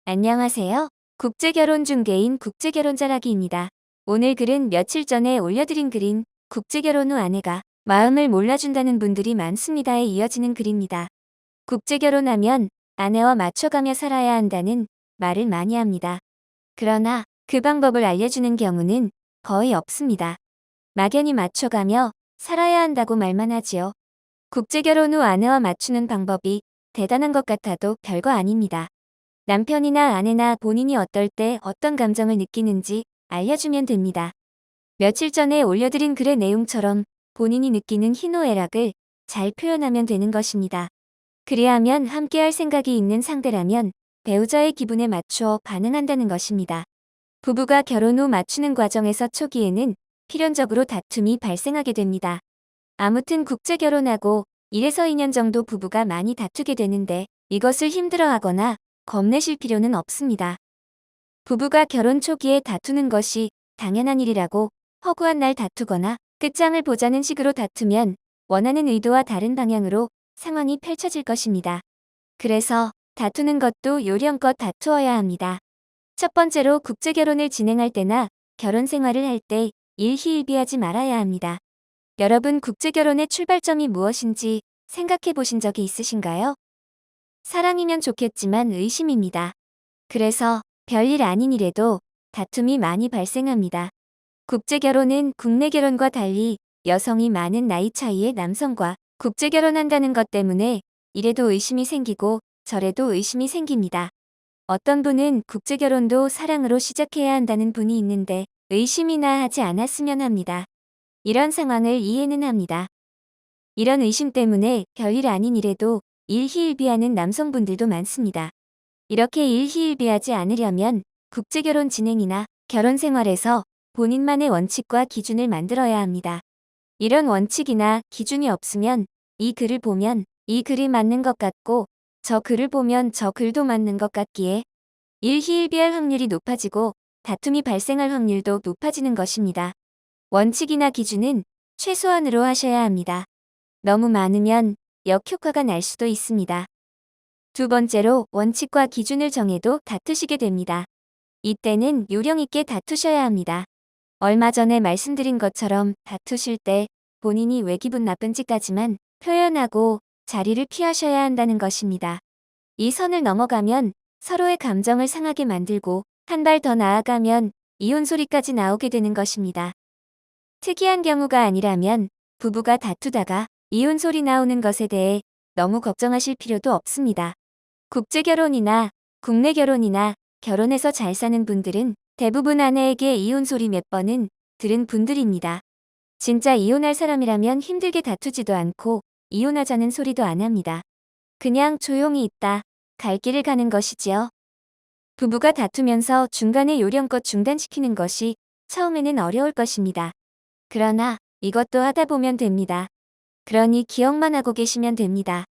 안녕하세요. 국제결혼 중개인 국제결혼자라기입니다. 오늘 글은 며칠 전에 올려드린 글인 국제결혼 후 아내가 마음을 몰라준다는 분들이 많습니다에 이어지는 글입니다. 국제결혼하면 아내와 맞춰가며 살아야 한다는 말을 많이 합니다. 그러나 그 방법을 알려주는 경우는 거의 없습니다. 막연히 맞춰가며 살아야 한다고 말만 하지요. 국제결혼 후 아내와 맞추는 방법이 대단한 것 같아도 별거 아닙니다. 남편이나 아내나 본인이 어떨 때 어떤 감정을 느끼는지 알려주면 됩니다. 며칠 전에 올려드린 글의 내용처럼 본인이 느끼는 희노애락을 잘 표현하면 되는 것입니다. 그리하면 함께할 생각이 있는 상대라면 배우자의 기분에 맞추어 반응한다는 것입니다. 부부가 결혼 후 맞추는 과정에서 초기에는 필연적으로 다툼이 발생하게 됩니다. 아무튼 국제 결혼하고 1에서 2년 정도 부부가 많이 다투게 되는데 이것을 힘들어하거나 겁내실 필요는 없습니다. 부부가 결혼 초기에 다투는 것이 당연한 일이라고 허구한 날 다투거나 끝장을 보자는 식으로 다투면 원하는 의도와 다른 방향으로 상황이 펼쳐질 것입니다. 그래서 다투는 것도 요령껏 다투어야 합니다. 첫 번째로 국제결혼을 진행할 때나 결혼 생활을 할 때 일희일비하지 말아야 합니다. 여러분 국제결혼의 출발점이 무엇인지 생각해 보신 적이 있으신가요? 사랑이면 좋겠지만 의심입니다. 그래서 별일 아닌 일에도 다툼이 많이 발생합니다. 국제결혼은 국내 결혼과 달리 여성이 많은 나이 차이의 남성과 국제결혼한다는 것 때문에 이래도 의심이 생기고 저래도 의심이 생깁니다. 어떤 분은 국제결혼도 사랑으로 시작해야 한다는 분이 있는데 의심이나 하지 않았으면 합니다. 이런 상황을 이해는 합니다. 이런 의심 때문에 별일 아닌 일에도 일희일비하는 남성분들도 많습니다. 이렇게 일희일비하지 않으려면 국제결혼 진행이나 결혼 생활에서 본인만의 원칙과 기준을 만들어야 합니다. 이런 원칙이나 기준이 없으면 이 글을 보면 이 글이 맞는 것 같고 저 글을 보면 저 글도 맞는 것 같기에 일희일비할 확률이 높아지고 다툼이 발생할 확률도 높아지는 것입니다. 원칙이나 기준은 최소한으로 하셔야 합니다. 너무 많으면 역효과가 날 수도 있습니다. 두 번째로 원칙과 기준을 정해도 다투시게 됩니다. 이때는 요령 있게 다투셔야 합니다. 얼마 전에 말씀드린 것처럼 다투실 때 본인이 왜 기분 나쁜지까지만 표현하고 자리를 피하셔야 한다는 것입니다. 이 선을 넘어가면 서로의 감정을 상하게 만들고 한 발 더 나아가면 이혼 소리까지 나오게 되는 것입니다. 특이한 경우가 아니라면 부부가 다투다가 이혼 소리 나오는 것에 대해 너무 걱정하실 필요도 없습니다. 국제결혼이나 국내 결혼이나 결혼해서 잘 사는 분들은 대부분 아내에게 이혼 소리 몇 번은 들은 분들입니다. 진짜 이혼할 사람이라면 힘들게 다투지도 않고 이혼하자는 소리도 안 합니다. 그냥 조용히 있다 갈 길을 가는 것이지요. 부부가 다투면서 중간에 요령껏 중단시키는 것이 처음에는 어려울 것입니다. 그러나 이것도 하다 보면 됩니다. 그러니 기억만 하고 계시면 됩니다.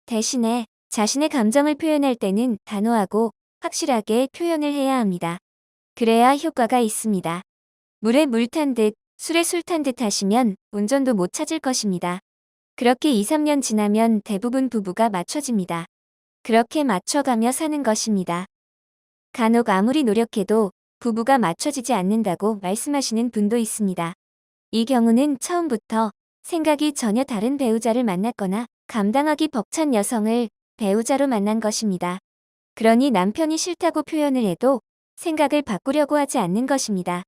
대신에 자신의 감정을 표현할 때는 단호하고 확실하게 표현을 해야 합니다. 그래야 효과가 있습니다. 물에 물 탄 듯, 술에 술 탄 듯 하시면 운전도 못 찾을 것입니다. 그렇게 2, 3년 지나면 대부분 부부가 맞춰집니다. 그렇게 맞춰가며 사는 것입니다. 간혹 아무리 노력해도 부부가 맞춰지지 않는다고 말씀하시는 분도 있습니다. 이 경우는 처음부터 생각이 전혀 다른 배우자를 만났거나 감당하기 벅찬 여성을 배우자로 만난 것입니다. 그러니 남편이 싫다고 표현을 해도 생각을 바꾸려고 하지 않는 것입니다.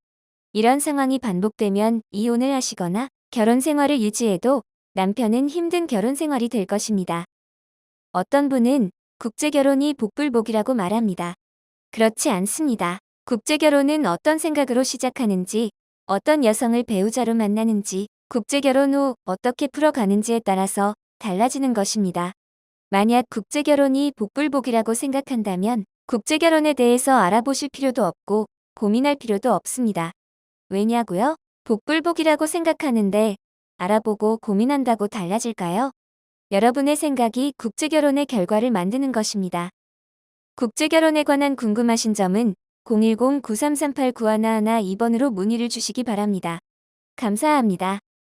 이런 상황이 반복되면 이혼을 하시거나 결혼 생활을 유지해도 남편은 힘든 결혼 생활이 될 것입니다. 어떤 분은 국제결혼이 복불복이라고 말합니다. 그렇지 않습니다. 국제결혼은 어떤 생각으로 시작하는지, 어떤 여성을 배우자로 만나는지, 국제결혼 후 어떻게 풀어가는지에 따라서 달라지는 것입니다. 만약 국제결혼이 복불복이라고 생각한다면 국제결혼에 대해서 알아보실 필요도 없고 고민할 필요도 없습니다. 왜냐고요? 복불복이라고 생각하는데 알아보고 고민한다고 달라질까요? 여러분의 생각이 국제결혼의 결과를 만드는 것입니다. 국제결혼에 관한 궁금하신 점은 010-9338-9111 2번으로 문의를 주시기 바랍니다. 감사합니다.